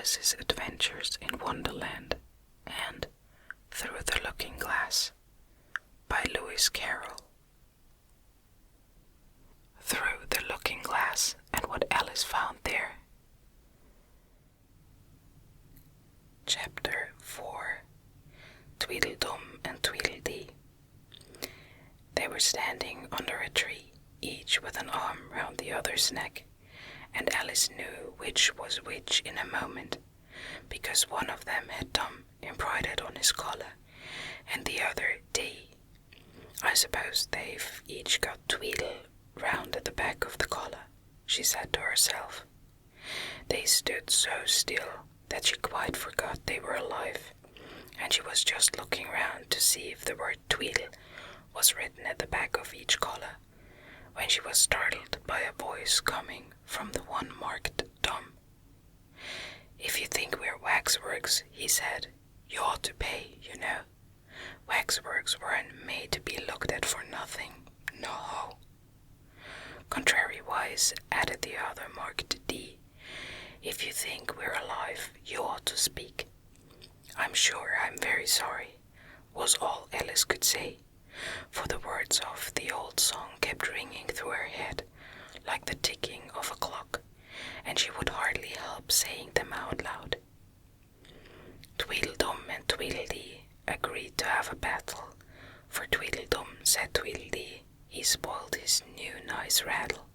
Alice's Adventures in Wonderland and Through the Looking Glass by Lewis Carroll. Through the Looking Glass and What Alice Found There. Chapter 4. Tweedledum and Tweedledee. They were standing under a tree, each with an arm round the other's neck, and Alice knew which was which in a moment, because one of them had Dum embroidered on his collar, and the other Dee. I suppose they've each got Tweedle round at the back of the collar, she said to herself. They stood so still that she quite forgot they were alive, and she was just looking round to see if the word Tweedle was written at the back of each collar, when she was startled by a voice coming from the one marked Dum. "If you think we're waxworks," he said, "you ought to pay, you know. Waxworks weren't made to be looked at for nothing, no." "Contrariwise," added the other marked D, "if you think we're alive, you ought to speak." "I'm sure I'm very sorry," was all Alice could say, for the words of the old song kept ringing through her head like the ticking of a clock, and she would hardly help saying them out loud. Tweedledum and Tweedledee agreed to have a battle, for Tweedledum said Tweedledee he spoiled his new nice rattle.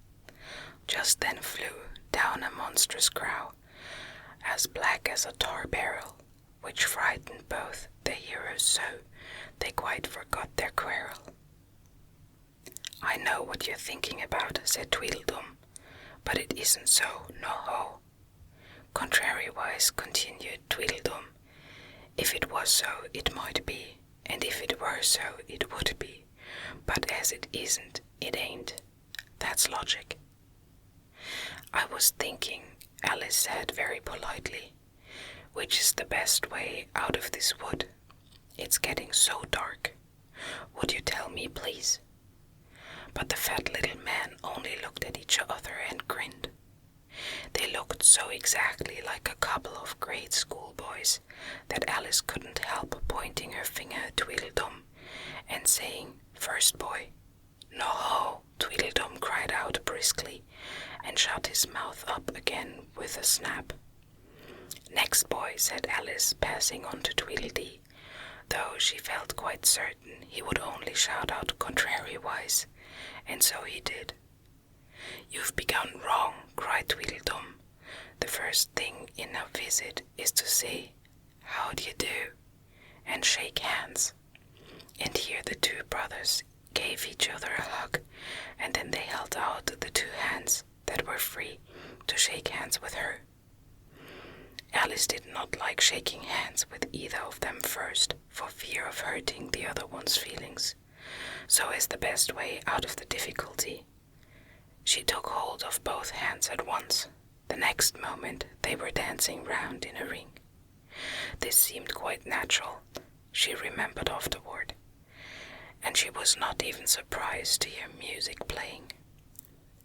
Just then flew down a monstrous crow, as black as a tar barrel, which frightened both the heroes so they quite forgot their quarrel. "I know what you're thinking about," said Tweedledum, "but it isn't so, no-ho." "Contrariwise," continued Tweedledum, "if it was so, it might be, and if it were so, it would be, but as it isn't, it ain't. That's logic." "I was thinking," Alice said very politely, "which is the best way out of this wood. It's getting so dark. Would you tell me, please?" But the fat little men only looked at each other and grinned. They looked so exactly like a couple of great schoolboys that Alice couldn't help pointing her finger at Tweedledum and saying, "First boy." "No-ho," Tweedledum cried out briskly and shut his mouth up again with a snap. "Next boy," said Alice, passing on to Tweedledee, though she felt quite certain he would only shout out contrariwise, and so he did. "You've begun wrong," cried Tweedledum. "The first thing in a visit is to say, 'How d'ye do?' and shake hands." And here the two brothers gave each other a hug, and then they held out the two hands that were free to shake hands with her. Alice did not like shaking hands with either of them first, for fear of hurting the other one's feelings, so as the best way out of the difficulty, she took hold of both hands at once. The next moment they were dancing round in a ring. This seemed quite natural, she remembered afterward, and she was not even surprised to hear music playing.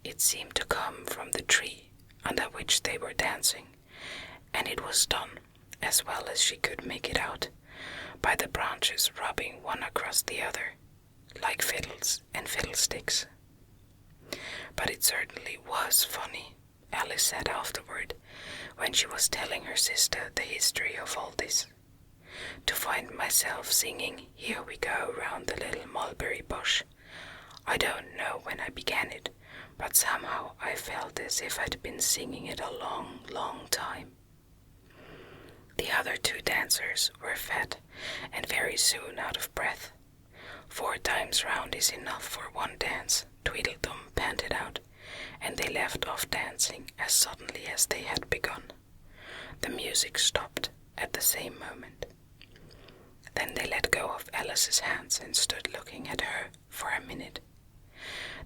It seemed to come from the tree under which they were dancing, and it was done, as well as she could make it out, by the branches rubbing one across the other, like fiddles and fiddlesticks. But it certainly was funny, Alice said afterward, when she was telling her sister the history of all this. To find myself singing "Here We Go Round the Little Mulberry Bush. I don't know when I began it, but somehow I felt as if I'd been singing it a long, long time." The other two dancers were fat and very soon out of breath. 4 times round is enough for one dance, Tweedledum panted out, and they left off dancing as suddenly as they had begun. The music stopped at the same moment. Then they let go of Alice's hands and stood looking at her for a minute.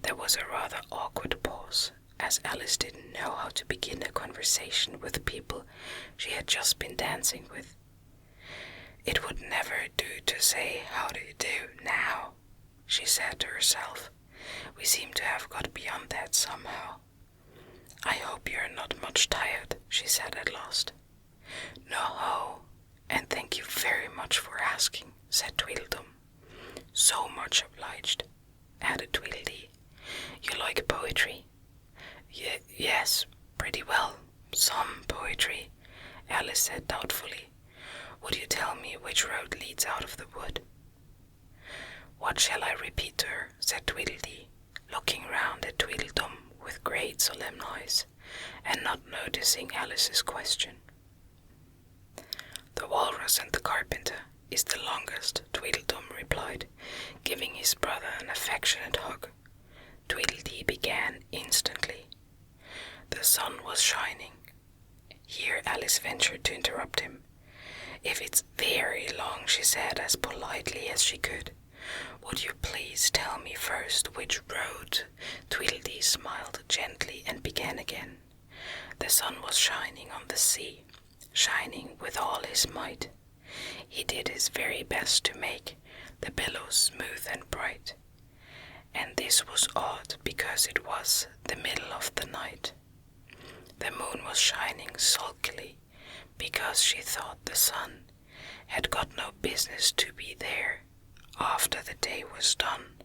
There was a rather awkward pause, as Alice didn't know how to begin a conversation with people she had just been dancing with. "It would never do to say 'How do you do' now," she said to herself. "We seem to have got beyond that somehow." "I hope you're not much tired," she said at last. "No, and thank you very much for asking," said Tweedledum. "So much obliged," added Tweedledee. "You like poetry?" Yes, pretty well. Some poetry," Alice said doubtfully. "Would you tell me which road leads out of the wood?" "What shall I repeat to her?" said Tweedledee, looking round at Tweedledum with great solemn eyes, and not noticing Alice's question. "The Walrus and the Carpenter is the longest," Tweedledum replied, giving his brother an affectionate hug. Tweedledee began instantly. The sun was shining. Here Alice ventured to interrupt him. "If it's very long," she said as politely as she could, "would you please tell me first which road?" Tweedledee smiled gently and began again. The sun was shining on the sea, shining with all his might. He did his very best to make the billows smooth and bright. And this was odd because it was the middle of the night. The moon was shining sulkily because she thought the sun had got no business to be there after the day was done.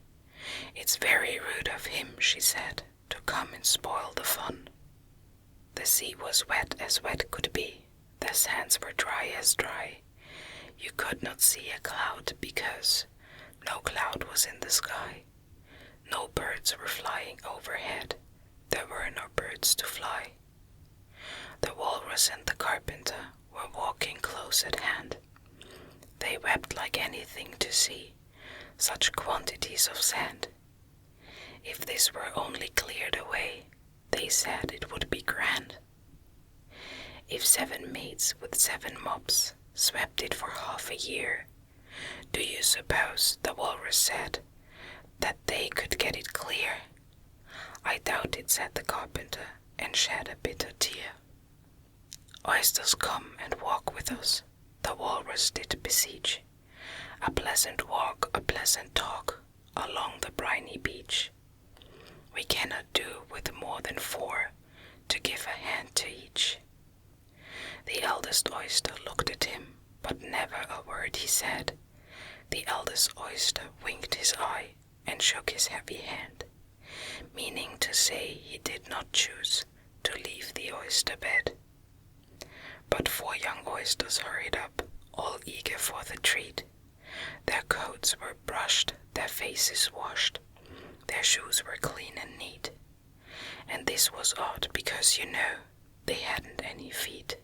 "It's very rude of him," she said, "to come and spoil the fun." The sea was wet as wet could be. The sands were dry as dry. You could not see a cloud because no cloud was in the sky. No birds were flying overhead. There were no birds to fly. The Walrus and the Carpenter were walking close at hand. They wept like anything to see such quantities of sand. If this were only cleared away, they said it would be grand. If 7 maids with 7 mops swept it for half a year, do you suppose, the Walrus said, that they could get it clear? "I doubt it," said the Carpenter, and shed a bitter tear. "Oysters, come and walk with us," the Walrus did beseech. "A pleasant walk, a pleasant talk, along the briny beach. We cannot do with more than 4, to give a hand to each." The eldest oyster looked at him, but never a word he said. The eldest oyster winked his eye and shook his heavy hand, meaning to say he did not choose to leave the oyster bed. But 4 young oysters hurried up, all eager for the treat. Their coats were brushed, their faces washed, their shoes were clean and neat. And this was odd because, you know, they hadn't any feet.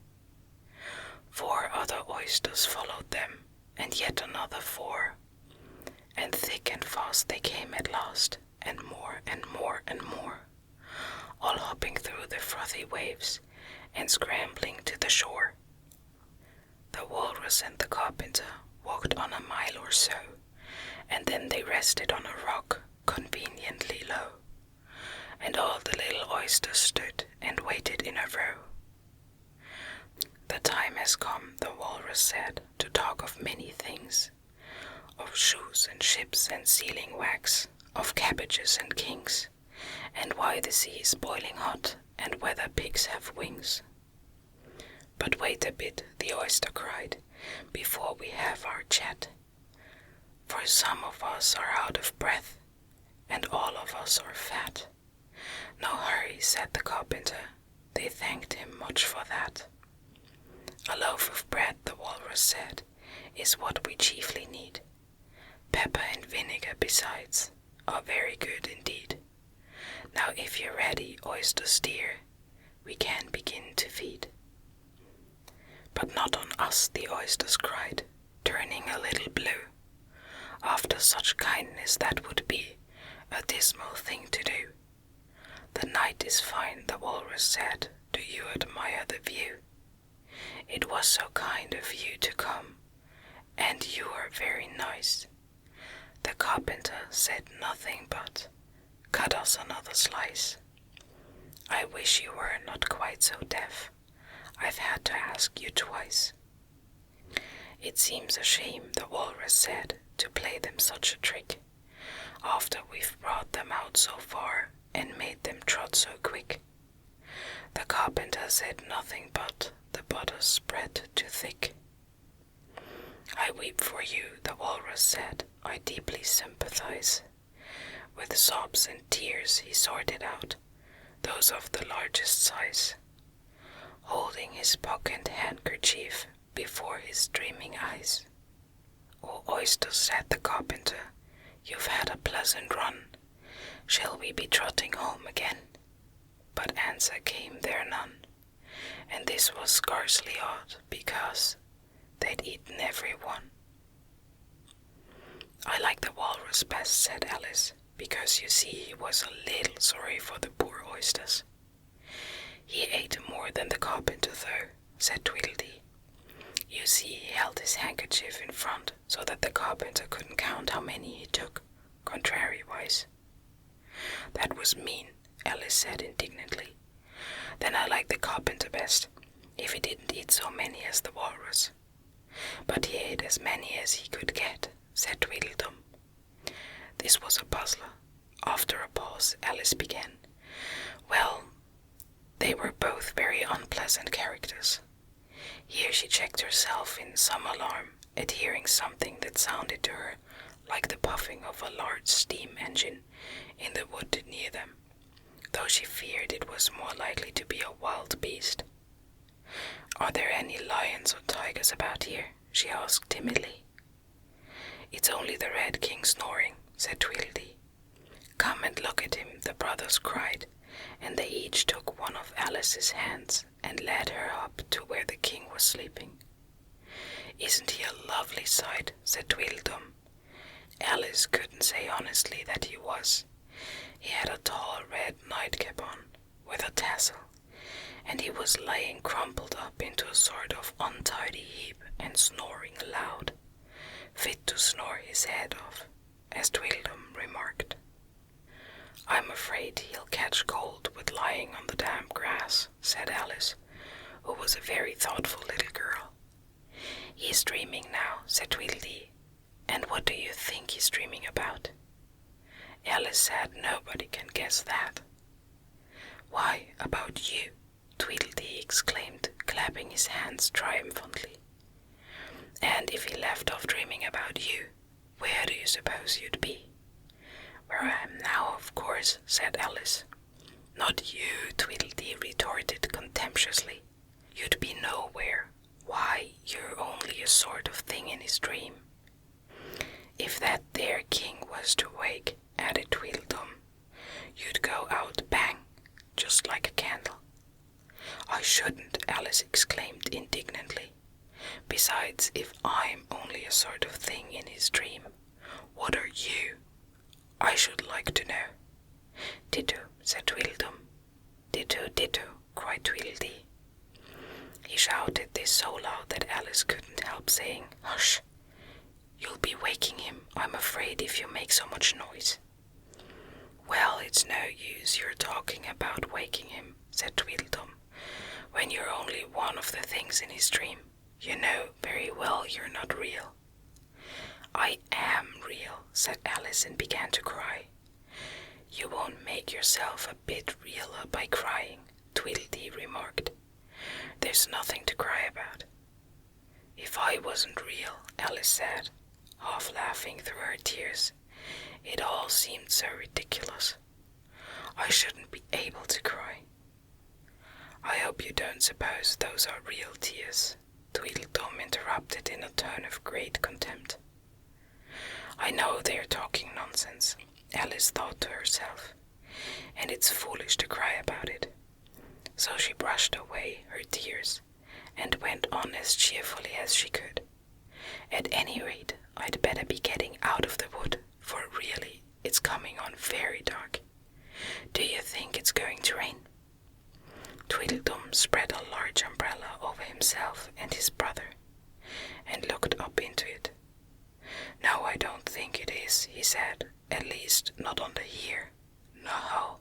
4 other oysters followed them, and yet another 4. And thick and fast they came at last, and more and more and more, all hopping through the frothy waves and scrambling to the shore. The Walrus and the Carpenter walked on a mile or so, and then they rested on a rock conveniently low, and all the little oysters stood and waited in a row. "The time has come," the Walrus said, "to talk of many things, of shoes and ships and sealing wax, of cabbages and kings, and why the sea is boiling hot, and whether pigs have wings." "But wait a bit," the oyster cried, "before we have our chat. For some of us are out of breath, and all of us are fat." "No hurry," said the Carpenter. They thanked him much for that. "A loaf of bread," the Walrus said, "is what we chiefly need. Pepper and vinegar besides are very good indeed. Now if you're ready, oysters dear, we can begin to feed." "But not on us," the oysters cried, turning a little blue. "After such kindness that would be a dismal thing to do." "The night is fine," the Walrus said. "Do you admire the view? It was so kind of you to come, and you are very nice." The Carpenter said nothing but, "Cut us another slice. I wish you were not quite so deaf. I've had to ask you twice." "It seems a shame," the Walrus said, "to play them such a trick, after we've brought them out so far and made them trot so quick. The carpenter said nothing, but the butter spread too thick. I weep for you, the walrus said. I deeply sympathize. With sobs and tears he sorted out those of the largest size, holding his pocket handkerchief before his dreaming eyes. "O oysters," said the carpenter, "you've had a pleasant run. Shall we be trotting home again?" But answer came there none, and this was scarcely odd, because they'd eaten every one. "I like the walrus best," said Alice, "because you see he was a little sorry for the poor oysters." "He ate more than the carpenter, though," said Tweedledee. "You see, he held his handkerchief in front so that the carpenter couldn't count how many he took, contrariwise." "That was mean," Alice said indignantly. "Then I like the carpenter best, if he didn't eat so many as the walrus." "But he ate as many as he could get," said Tweedledum. This was a puzzler. After a pause, Alice began. "Well, they were both very unpleasant characters." Here she checked herself in some alarm at hearing something that sounded to her like the puffing of a large steam engine in the wood near them, though she feared it was more likely to be a wild beast. "Are there any lions or tigers about here?" she asked timidly. "It's only the Red King snoring," said Tweedledee. "Come and look at him," the brothers cried, and they each took one of Alice's hands and led her up to where the king was sleeping. "Isn't he a lovely sight?" said Tweedledum. Alice couldn't say honestly that he was. He had a tall red nightcap on, with a tassel, and he was lying crumpled up into a sort of untidy heap and snoring aloud, fit to snore his head off, as Tweedledum remarked. "I'm afraid he'll catch cold with lying on the damp grass," said Alice, who was a very thoughtful little girl. "He's dreaming now," said Tweedledee. "And what do you think he's dreaming about?" Alice said nobody can guess that. "Why, about you," Tweedledee exclaimed, clapping his hands triumphantly. "And if he left off dreaming about you, where do you suppose you'd be?" "Where I am now, of course," said Alice. "Not you," Tweedledee retorted contemptuously. "You'd be nowhere. Why, you're only a sort of thing in his dream." "If that there king was to wake," added Tweedledum, "you'd go out bang, just like a candle." "I shouldn't," Alice exclaimed indignantly. "Besides, if I'm only a sort of thing in his dream, what are you? I should like to know." "Ditto," said Tweedledum. "Ditto, ditto," cried Tweedledee. He shouted this so loud that Alice couldn't help saying, "Hush! You'll be waking him, I'm afraid, if you make so much noise." "Well, it's no use your talking about waking him," said Tweedledum, "when you're only one of the things in his dream. You know very well you're not real." "I am real," said Alice, and began to cry. "You won't make yourself a bit realer by crying," Tweedledee remarked. "There's nothing to cry about." "If I wasn't real," Alice said, half laughing through her tears, "it all seemed so ridiculous. I shouldn't be able to cry." "I hope you don't suppose those are real tears," Tweedledum interrupted in a tone of great contempt. "I know they're talking nonsense," Alice thought to herself, "and it's foolish to cry about it." So she brushed away her tears and went on as cheerfully as she could. "At any rate, I'd better be getting out of the wood, for really it's coming on very dark. Do you think it's going to rain?" Tweedledum spread a large umbrella over himself and his brother, and looked up into it. "No, I don't think it is," he said, "at least not under here. No.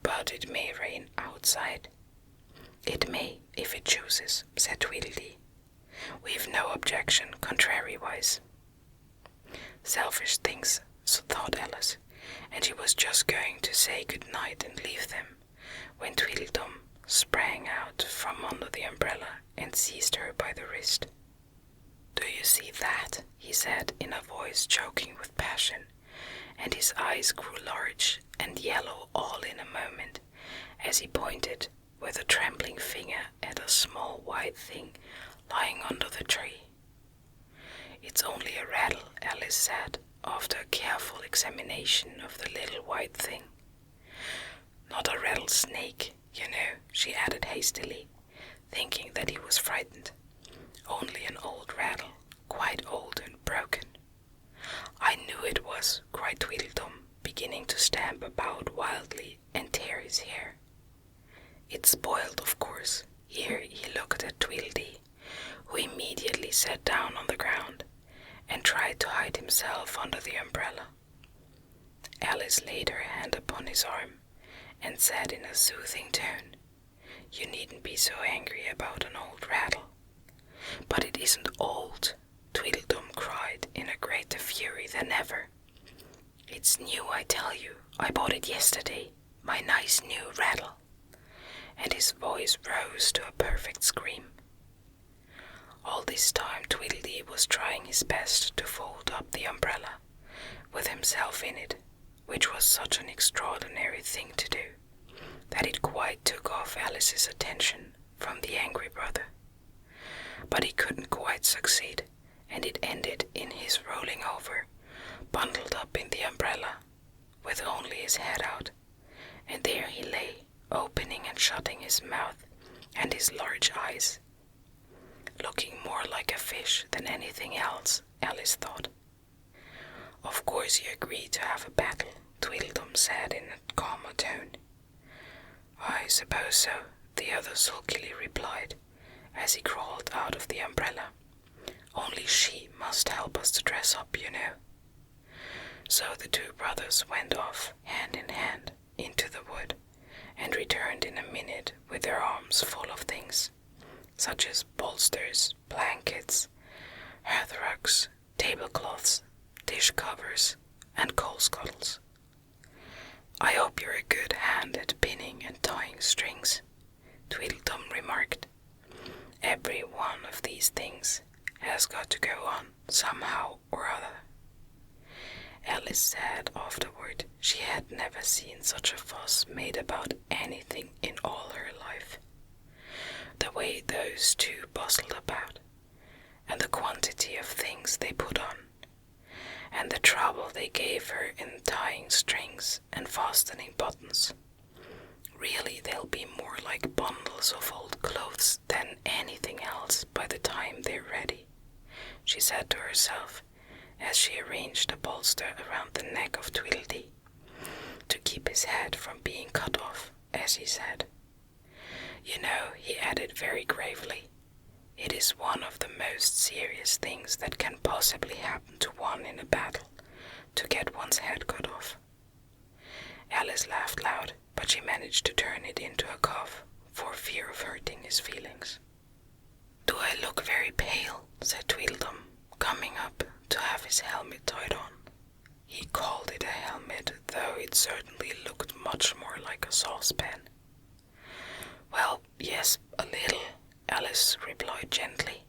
But it may rain outside." "It may, if it chooses," said Tweedledee. "We've no objection, contrariwise." "Selfish things," thought Alice, and she was just going to say good night and leave them, when Tweedledum sprang out from under the umbrella and seized her by the wrist. "Do you see that?" he said in a voice choking with passion, and his eyes grew large and yellow all in a moment as he pointed with a trembling finger at a small white thing lying under the tree. "It's only a rattle," Alice said, after a careful examination of the little white thing. "Not a rattlesnake, you know," she added hastily, thinking that he was frightened. "Only an old rattle, quite old and broken." "I knew it was," cried Tweedledum, beginning to stamp about wildly and tear his hair. "It's spoiled, of course." Here he looked at Tweedledee, who immediately sat down on the ground and tried to hide himself under the umbrella. Alice laid her hand upon his arm and said in a soothing tone, "You needn't be so angry about an old rattle." "But it isn't old," Tweedledum cried in a greater fury than ever. "It's new, I tell you. I bought it yesterday, my nice new rattle." And his voice rose to a perfect scream. All this time Tweedledee was trying his best to fold up the umbrella, with himself in it, which was such an extraordinary thing to do, that it quite took off Alice's attention from the angry brother. But he couldn't quite succeed, and it ended in his rolling over, bundled up in the umbrella, with only his head out, and there he lay, opening and shutting his mouth and his large eyes, looking more like a fish than anything else, Alice thought. "Of course you agree to have a battle," Tweedledum said in a calmer tone. "I suppose so," the other sulkily replied, as he crawled out of the umbrella. "Only she must help us to dress up, you know." So the two brothers went off, hand in hand, into the wood, and returned in a minute with their arms full of things, such as bolsters, blankets, hearthrugs, tablecloths, dish covers, and coal scuttles. "I hope you're a good hand at pinning and tying strings," Tweedledum remarked. "Every one of these things has got to go on somehow or other." Alice said afterward she had never seen such a fuss made about anything in all her life. The way those two bustled about, and the quantity of things they put on, and the trouble they gave her in tying strings and fastening buttons. "Really, they'll be more like bundles of old clothes than anything else by the time they're ready," she said to herself, as she arranged a bolster around the neck of Tweedledee, to keep his head from being cut off, as he said. "You know," he added very gravely, "it is one of the most serious things that can possibly happen to one in a battle, to get one's head cut off." Alice laughed loud, but she managed to turn it into a cough, for fear of hurting his feelings. "Do I look very pale?" said Tweedledum, coming up to have his helmet tied on. He called it a helmet, though it certainly looked much more like a saucepan. "Well, yes, a little," Alice replied gently.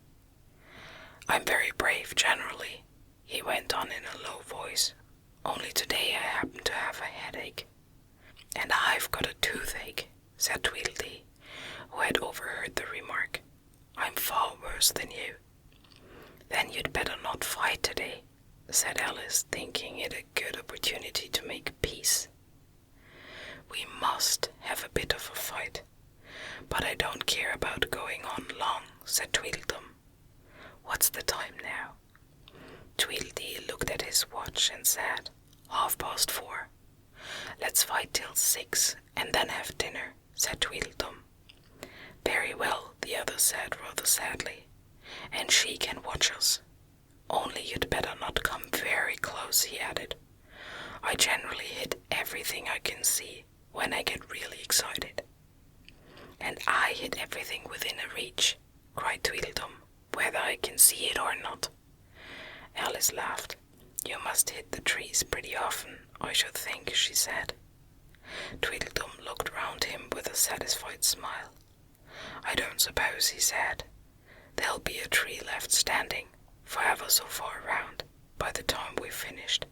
"I'm very brave generally," he went on in a low voice. "Only today I happen to have a headache." "And I've got a toothache," said Tweedledee, who had overheard the remark. "I'm far worse than you." "Then you'd better not fight today," said Alice, thinking it a good opportunity to make peace. "We must have a bit of a fight, but I don't care about going on long," said Tweedledum. "What's the time now?" Tweedledee looked at his watch and said, 4:30. "Let's fight till 6 and then have dinner," said Tweedledum. "Very well," the other said rather sadly, "and she can watch us. Only you'd better not come very close," he added. "I generally hit everything I can see when I get really excited." "And I hit everything within a reach," cried Tweedledum, "whether I can see it or not." Alice laughed. "You must hit the trees pretty often, I should think," she said. Tweedledum looked round him with a satisfied smile. I don't suppose, he said, there'll be a tree left standing for ever so far round by the time we've finished.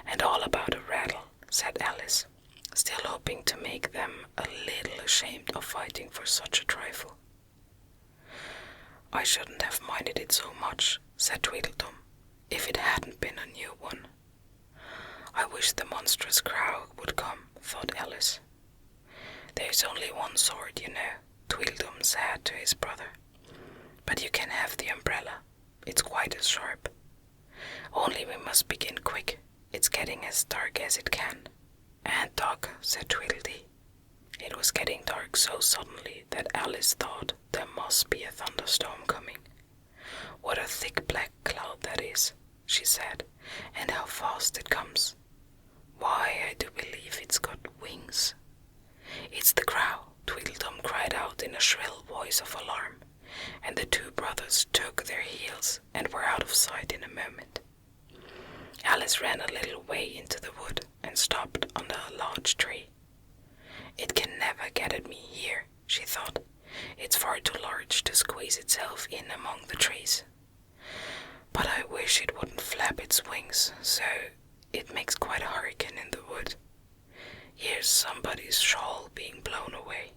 And all about a rattle, said Alice, still hoping to make them a little ashamed of fighting for such a trifle. I shouldn't have minded it so much, said Tweedledum, if it hadn't been a new one. I wish the monstrous crow would come, thought Alice. There's only one sword, you know, Tweedledum said to his brother. But you can have the umbrella. It's quite as sharp. Only we must begin quick. It's getting as dark as it can. And dog, said Tweedledee. It was getting dark so suddenly that Alice thought there must be a thunderstorm coming. What a thick black cloud that is, she said, and how fast it comes. Why, I do believe it's got wings. It's the crow, Tweedledum cried out in a shrill voice of alarm, and the two brothers took their heels and were out of sight in a moment. Alice ran a little way into the wood and stopped under a large tree. It can never get at me here, she thought. It's far too large to squeeze itself in among the trees. But I wish it wouldn't flap its wings, so it makes quite a hurricane in the wood. Here's somebody's shawl being blown away.